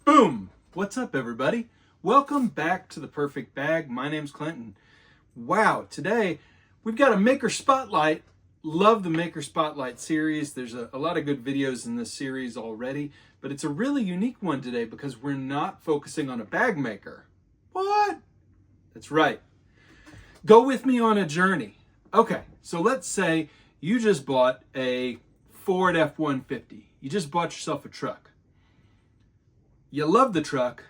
Boom! What's up, everybody? Welcome back to The Perfect Bag. My name's Clinton. Wow, today we've got a Maker Spotlight. Love the Maker Spotlight series. There's a lot of good videos in this series already, but it's a really unique one today because we're not focusing on a bag maker. What? That's right. Go with me on a journey. Okay, so let's say you just bought a Ford F-150. You just bought yourself a truck. You love the truck,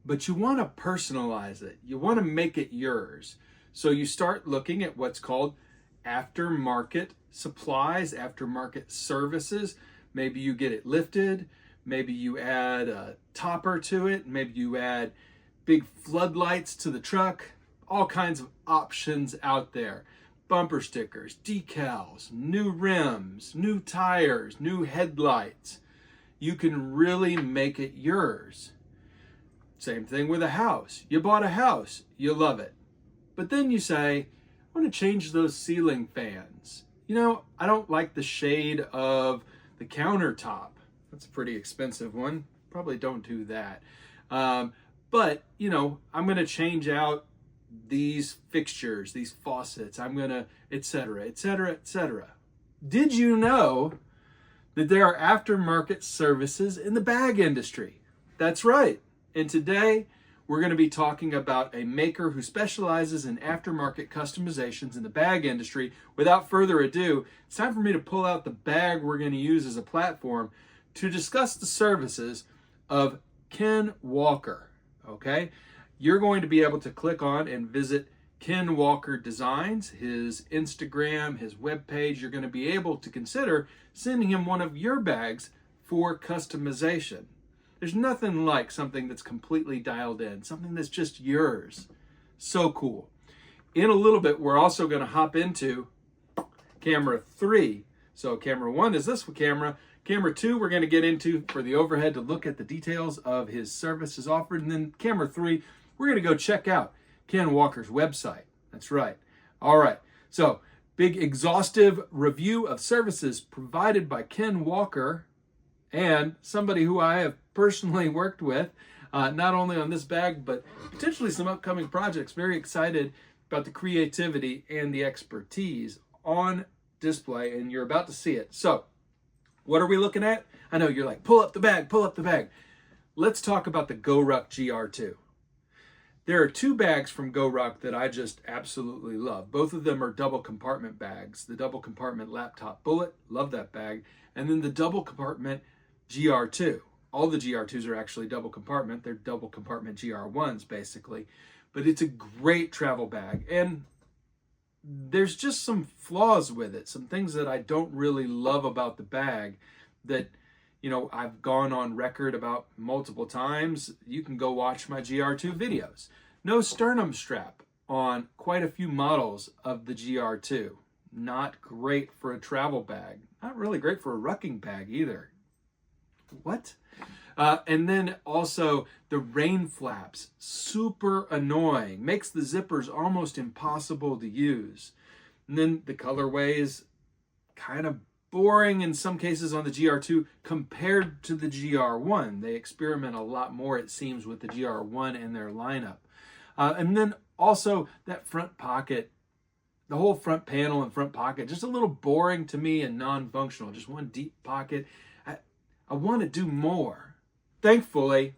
but you want to personalize it. You want to make it yours. So you start looking at what's called aftermarket supplies, aftermarket services. Maybe you get it lifted. Maybe you add a topper to it. Maybe you add big floodlights to the truck. All kinds of options out there. Bumper stickers, decals, new rims, new tires, new headlights. You can really make it yours. Same thing with a house. You bought a house, you love it. But then you say, I want to change those ceiling fans. You know, I don't like the shade of the countertop. That's a pretty expensive one. Probably don't do that. But, you know, I'm going to change out these fixtures, these faucets. I'm going to, etc., etc., etc. Did you know that there are aftermarket services in the bag industry? That's right. And today we're going to be talking about a maker who specializes in aftermarket customizations in the bag industry. Without further ado, it's time for me to pull out the bag we're going to use as a platform to discuss the services of Ken Walker. Okay? You're going to be able to click on and visit Ken Walker Designs, his Instagram, his webpage. You're going to be able to consider sending him one of your bags for customization. There's nothing like something that's completely dialed in, something that's just yours. So cool. In a little bit, we're also going to hop into camera 3. So camera 1 is this camera. Camera 2, we're going to get into for the overhead to look at the details of his services offered. And then camera 3, we're going to go check out Ken Walker's website. That's right. All right. So, big exhaustive review of services provided by Ken Walker and somebody who I have personally worked with, not only on this bag, but potentially some upcoming projects. Very excited about the creativity and the expertise on display, and you're about to see it. So, what are we looking at? I know you're like, pull up the bag, pull up the bag. Let's talk about the GoRuck GR2. There are 2 bags from GoRuck that I just absolutely love. Both of them are double compartment bags. The double compartment laptop bullet, love that bag. And then the double compartment GR2. All the GR2s are actually double compartment. They're double compartment GR1s basically. But it's a great travel bag. And there's just some flaws with it. Some things that I don't really love about the bag that, you know, I've gone on record about multiple times. You can go watch my GR2 videos. No sternum strap on quite a few models of the GR2. Not great for a travel bag. Not really great for a rucking bag either. What? And then also the rain flaps. Super annoying. Makes the zippers almost impossible to use. And then the colorways, kind of boring in some cases on the GR2 compared to the GR1. They experiment a lot more, it seems, with the GR1 and their lineup. And then also that front pocket, the whole front panel and front pocket, just a little boring to me and non-functional. Just one deep pocket. I want to do more. Thankfully,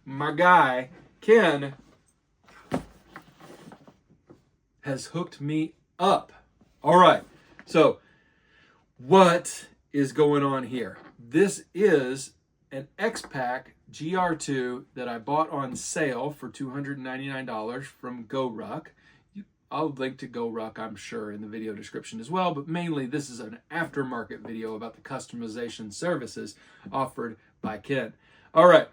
my guy, Ken, has hooked me up. All right, so what is going on here? This is an X-Pack GR2 that I bought on sale for $299 from GoRuck. I'll link to GoRuck, I'm sure, in the video description as well, but mainly this is an aftermarket video about the customization services offered by Ken. All right,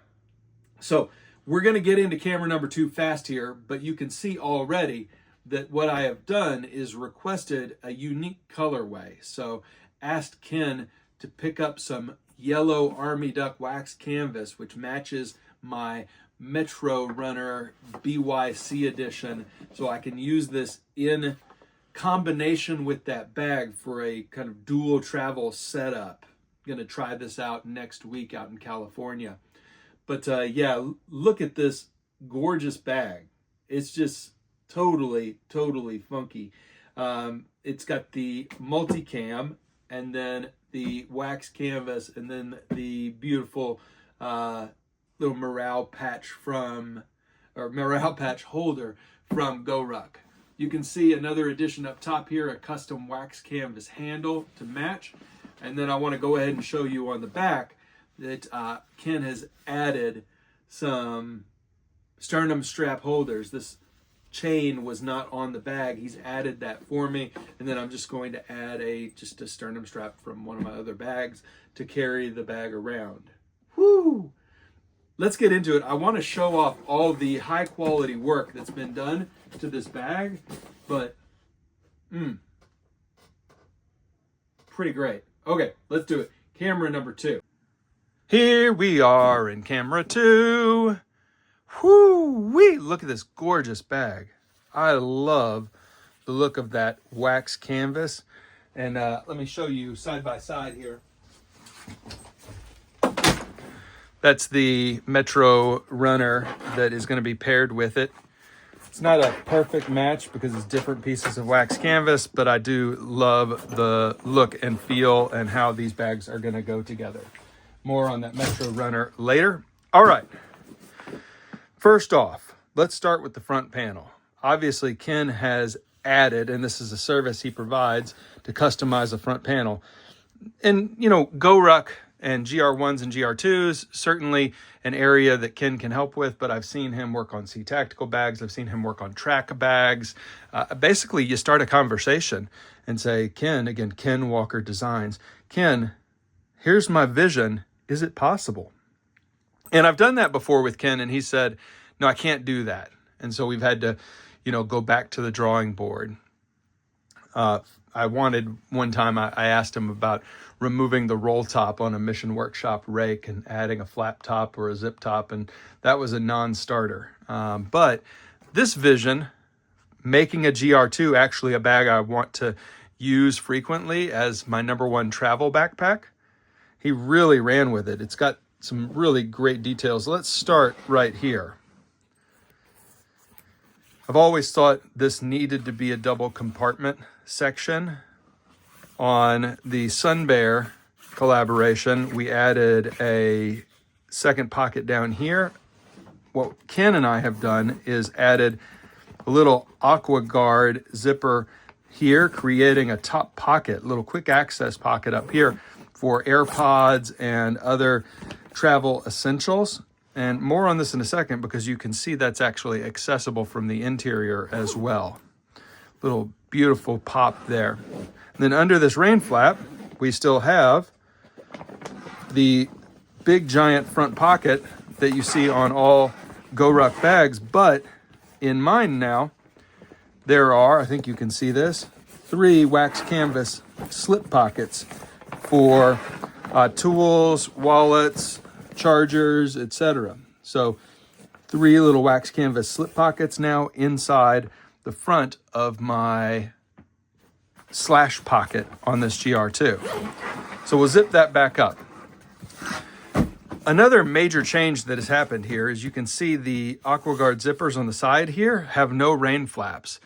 so we're going to get into camera number 2 fast here, but you can see already that what I have done is requested a unique colorway. So asked Ken to pick up some yellow Army Duck wax canvas, which matches my Metro Runner BYC edition, so I can use this in combination with that bag for a kind of dual travel setup. I'm going to try this out next week out in California. But yeah, look at this gorgeous bag. It's just totally, totally funky. It's got the multicam, and then the wax canvas, and then the beautiful little morale patch holder from GoRuck. You can see another addition up top here, a custom wax canvas handle to match. And then I want to go ahead and show you on the back that Ken has added some sternum strap holders. This chain was not on the bag. He's added that for me. And then I'm just going to add just a sternum strap from one of my other bags to carry the bag around. Whoo! Let's get into it. I want to show off all the high quality work that's been done to this bag, but pretty great. Okay, let's do it. Camera number 2. Here we are in camera 2. Whoo-wee! Look at this gorgeous bag. I love the look of that wax canvas. And let me show you side by side here. That's the Metro Runner that is going to be paired with it. It's not a perfect match because it's different pieces of wax canvas, but I do love the look and feel and how these bags are going to go together. More on that Metro Runner later. All right. First off, let's start with the front panel. Obviously, Ken has added, and this is a service he provides to customize the front panel. And, you know, GoRuck and GR1s and GR2s, certainly an area that Ken can help with, but I've seen him work on Sea Tactical bags. I've seen him work on track bags. Basically, you start a conversation and say, Ken, again, Ken Walker Designs, Ken, here's my vision. Is it possible? And I've done that before with Ken, and he said, no, I can't do that. And so we've had to, you know, go back to the drawing board. One time I asked him about removing the roll top on a Mission Workshop rake and adding a flap top or a zip top, and that was a non-starter. But this vision, making a GR2 actually a bag I want to use frequently as my #1 travel backpack, he really ran with it. It's got some really great details. Let's start right here. I've always thought this needed to be a double compartment section. On the Sun Bear collaboration, we added a second pocket down here. What Ken and I have done is added a little Aqua Guard zipper here, creating a top pocket, little quick access pocket up here for AirPods and other travel essentials. And more on this in a second because you can see that's actually accessible from the interior as well. Little beautiful pop there. And then under this rain flap, we still have the big giant front pocket that you see on all GoRuck bags, but in mine now, there are, I think you can see this, 3 wax canvas slip pockets for tools, wallets, chargers, etc. So 3 little wax canvas slip pockets now inside the front of my slash pocket on this GR2. So we'll zip that back up. Another major change that has happened here is you can see the AquaGuard zippers on the side here have no rain flaps.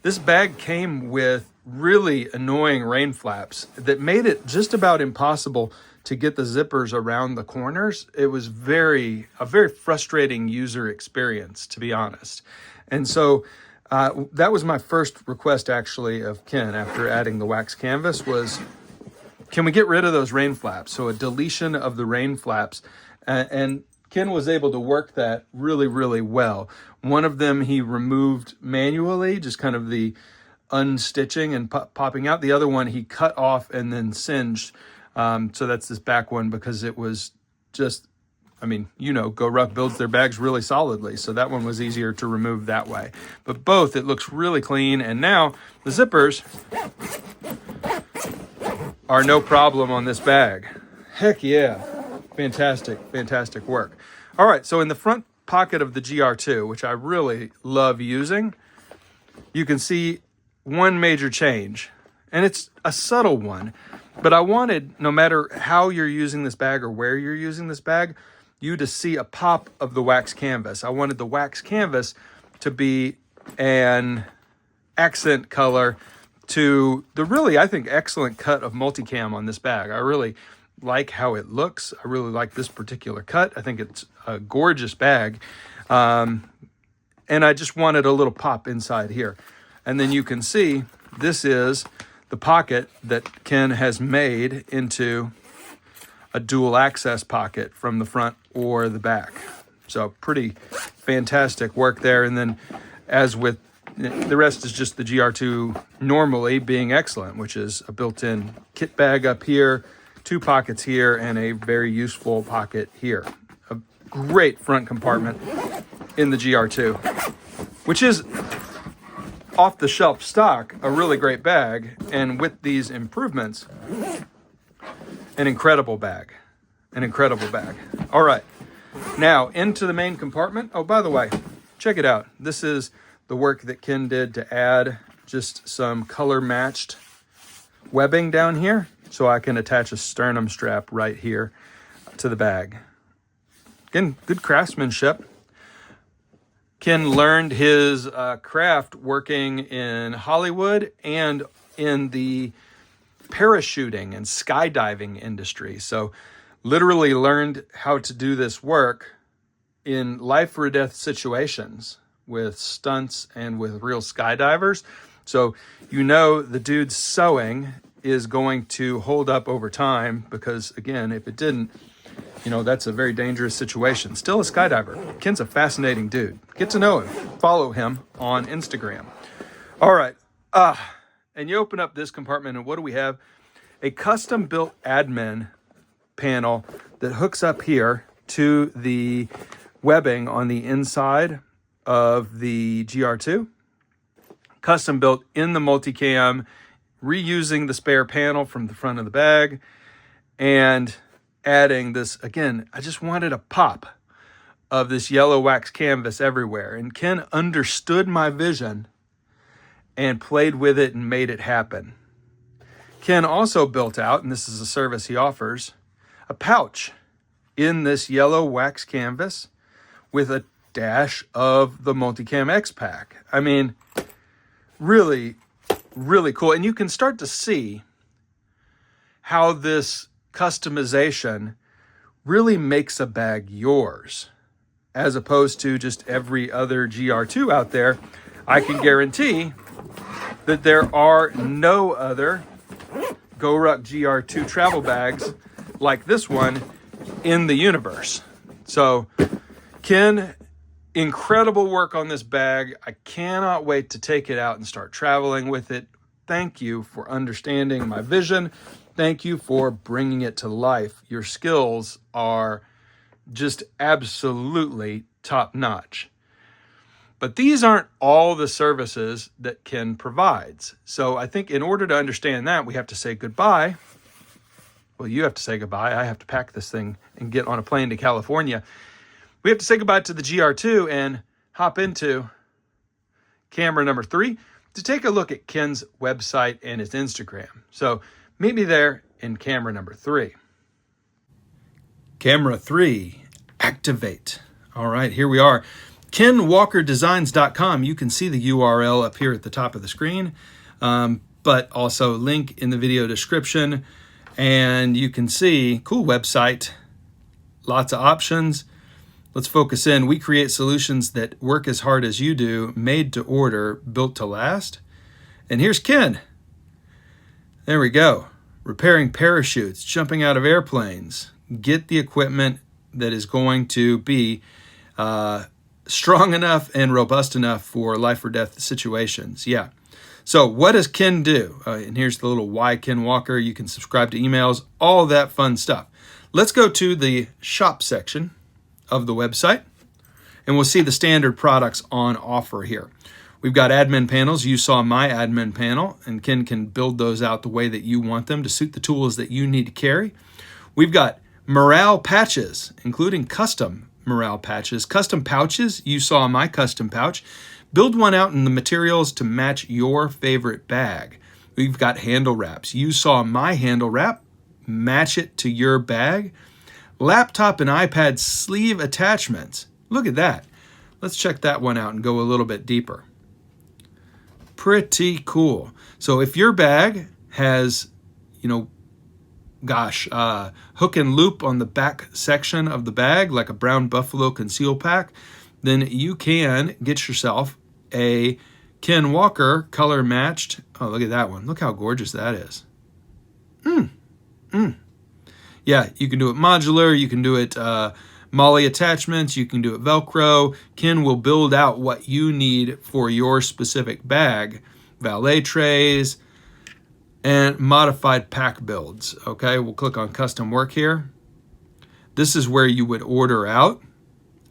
This bag came with really annoying rain flaps that made it just about impossible to get the zippers around the corners. It was a very frustrating user experience, to be honest. And so that was my first request actually of Ken after adding the wax canvas was, can we get rid of those rain flaps? So a deletion of the rain flaps. And Ken was able to work that really, really well. One of them he removed manually, just kind of the unstitching and popping out. The other one he cut off and then singed. So that's this back one because it was just, I mean, you know, GoRuck builds their bags really solidly. So that one was easier to remove that way. But both, it looks really clean. And now the zippers are no problem on this bag. Heck yeah. Fantastic, fantastic work. All right, so in the front pocket of the GR2, which I really love using, you can see one major change. And it's a subtle one. But I wanted, no matter how you're using this bag or where you're using this bag, you to see a pop of the wax canvas. I wanted the wax canvas to be an accent color to the really, I think, excellent cut of multicam on this bag. I really like how it looks. I really like this particular cut. I think it's a gorgeous bag. And I just wanted a little pop inside here. And then you can see this is the pocket that Ken has made into a dual access pocket from the front or the back. So pretty fantastic work there. And then as with the rest is just the GR2 normally being excellent, which is a built-in kit bag up here, 2 pockets here, and a very useful pocket here. A great front compartment in the GR2, which is off-the-shelf stock, a really great bag, and with these improvements, an incredible bag. An incredible bag. All right, now into the main compartment. Oh, by the way, check it out. This is the work that Ken did to add just some color matched webbing down here so I can attach a sternum strap right here to the bag. Again, good craftsmanship. Ken learned his craft working in Hollywood and in the parachuting and skydiving industry. So literally learned how to do this work in life or death situations with stunts and with real skydivers. So you know the dude's sewing is going to hold up over time because, again, if it didn't, you know, that's a very dangerous situation. Still a skydiver. Ken's a fascinating dude. Get to know him. Follow him on Instagram. All right. And you open up this compartment, and what do we have? A custom-built admin panel that hooks up here to the webbing on the inside of the GR2, custom built in the multicam, reusing the spare panel from the front of the bag, and adding this, again, I just wanted a pop of this yellow wax canvas everywhere. And Ken understood my vision and played with it and made it happen. Ken also built out, and this is a service he offers, a pouch in this yellow wax canvas with a dash of the Multicam X Pack. I mean, really, really cool. And you can start to see how this customization really makes a bag yours, as opposed to just every other GR2 out there. I can guarantee that there are no other GoRuck GR2 travel bags like this one in the universe. So, Ken, incredible work on this bag. I cannot wait to take it out and start traveling with it. Thank you for understanding my vision. Thank you for bringing it to life. Your skills are just absolutely top-notch. But these aren't all the services that Ken provides. So I think in order to understand that, we have to say goodbye. Well, you have to say goodbye. I have to pack this thing and get on a plane to California. We have to say goodbye to the GR2 and hop into camera number 3 to take a look at Ken's website and his Instagram. So meet me there in camera number 3. Camera 3, activate. All right, here we are. KenWalkerDesigns.com. You can see the URL up here at the top of the screen, but also link in the video description. And you can see, cool website, lots of options. Let's focus in. We create solutions that work as hard as you do, made to order, built to last. And here's Ken. There we go. Repairing parachutes, jumping out of airplanes. Get the equipment that is going to be strong enough and robust enough for life or death situations. Yeah. So what does Ken do? And here's the little why Ken Walker. You can subscribe to emails, all that fun stuff. Let's go to the shop section of the website, and we'll see the standard products on offer here. We've got admin panels. You saw my admin panel, and Ken can build those out the way that you want them to suit the tools that you need to carry. We've got morale patches, including custom morale patches. Custom pouches. You saw my custom pouch. Build one out in the materials to match your favorite bag. We've got handle wraps. You saw my handle wrap. Match it to your bag. Laptop and iPad sleeve attachments. Look at that. Let's check that one out and go a little bit deeper. Pretty cool. So if your bag has, hook and loop on the back section of the bag, like a brown buffalo conceal pack, then you can get yourself a Ken Walker color matched. Oh, look at that one. Look how gorgeous that is. Yeah, you can do it modular. You can do it Molly attachments. You can do it Velcro. Ken will build out what you need for your specific bag. Valet trays and modified pack builds. Okay, we'll click on custom work here. This is where you would order out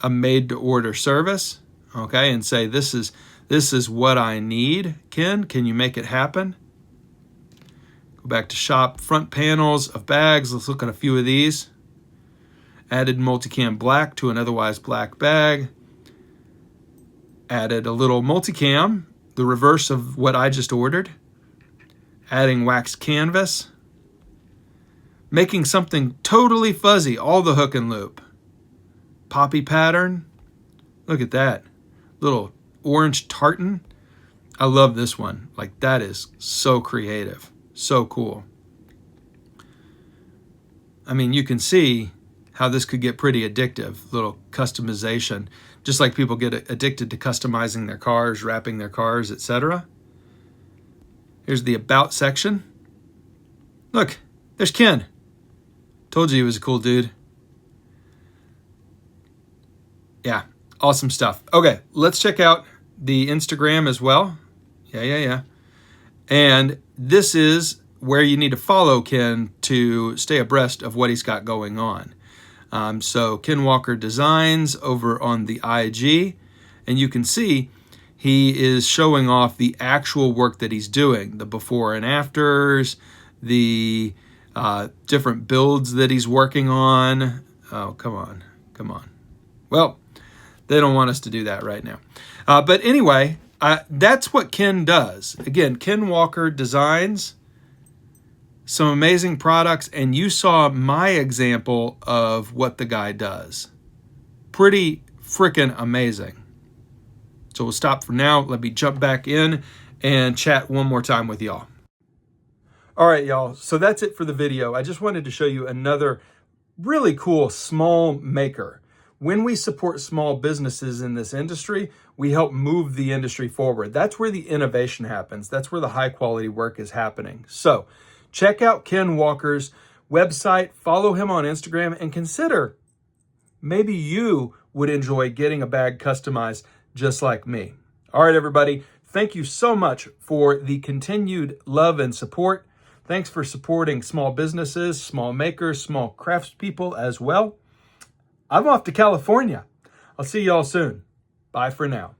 a made-to-order service. Okay, and say this is what I need. Ken, can you make it happen? Go back to shop, front panels of bags. Let's look at a few of these. Added multicam black to an otherwise black bag. Added a little multicam, the reverse of what I just ordered. Adding wax canvas. Making something totally fuzzy, all the hook and loop. Poppy pattern. Look at that. Little orange tartan. I love this one. Like, that is so creative. So cool. I mean, you can see how this could get pretty addictive. Little customization. Just like people get addicted to customizing their cars, wrapping their cars, etc. Here's the about section. Look, there's Ken. Told you he was a cool dude. Yeah, awesome stuff. Okay, let's check out the Instagram as well. Yeah. And this is where you need to follow Ken to stay abreast of what he's got going on. So Ken Walker Designs over on the IG, and you can see he is showing off the actual work that he's doing, the before and afters, the different builds that he's working on. Oh, come on. Well, they don't want us to do that right now. But anyway, that's what Ken does. Again, Ken Walker Designs, some amazing products, and you saw my example of what the guy does. Pretty freaking amazing. So we'll stop for now. Let me jump back in and chat one more time with y'all. All right, y'all. So that's it for the video. I just wanted to show you another really cool small maker. When we support small businesses in this industry, we help move the industry forward. That's where the innovation happens. That's where the high quality work is happening. So check out Ken Walker's website, follow him on Instagram, and consider maybe you would enjoy getting a bag customized just like me. All right, everybody. Thank you so much for the continued love and support. Thanks for supporting small businesses, small makers, small craftspeople as well. I'm off to California. I'll see y'all soon. Bye for now.